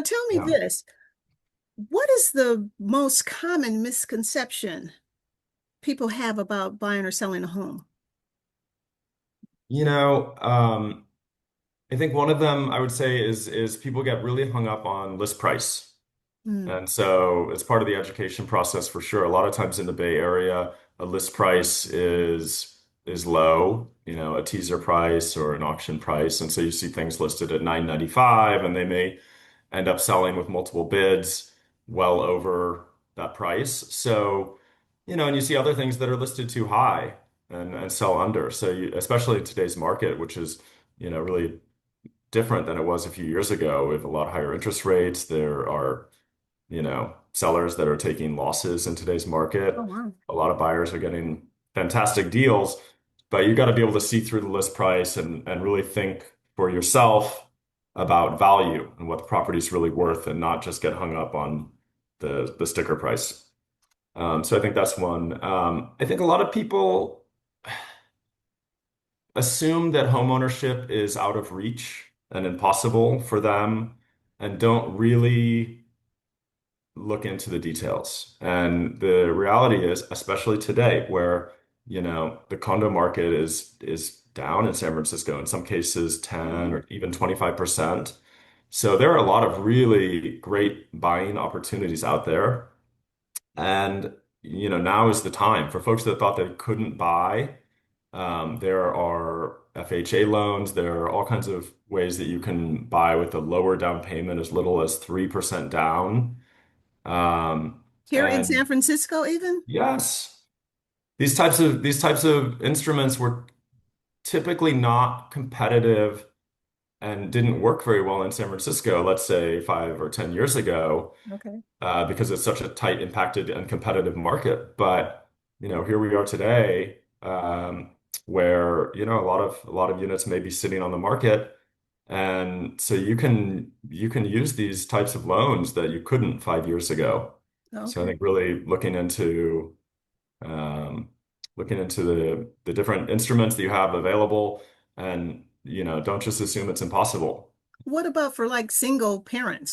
tell me Yeah. this. What is the most common misconception people have about buying or selling a home? You know, um, I think one of them I would say is people get really hung up on list price. Hmm. And so it's part of the education process for sure. A lot of times in the Bay Area, a list price is low, a teaser price or an auction price. And so you see things listed at 995 and they may end up selling with multiple bids well over that price. So, and you see other things that are listed too high and sell under. So especially in today's market, which is, really different than it was a few years ago with a lot higher interest rates. There are sellers that are taking losses in today's Oh, market. wow. A lot of buyers are getting fantastic deals, but you got to be able to see through the list price and really think for yourself about value and what the property is really worth and not just get hung up on the sticker price. So I think that's one. I think a lot of people assume that homeownership is out of reach and impossible for them and don't really look into the details. And the reality is, especially today, where, the condo market is down in San Francisco, in some cases 10 Oh, or even 25%. So there are a lot of really great buying opportunities out there. And, now is the time for folks that thought they couldn't buy. There are FHA loans. There are all kinds of ways that you can buy with a lower down payment, as little as 3% down. here in And San Francisco, even? yes, these types of instruments were typically not competitive and didn't work very well in San Francisco, let's say 5 or 10 years ago, Okay. because it's such a tight, impacted, and competitive market. But here we are today, where a lot of units may be sitting on the market, and so you can use these types of loans that you couldn't 5 years ago. So I Okay. think really um, looking into the different instruments that you have available, and don't just assume it's impossible. What about for like single parents?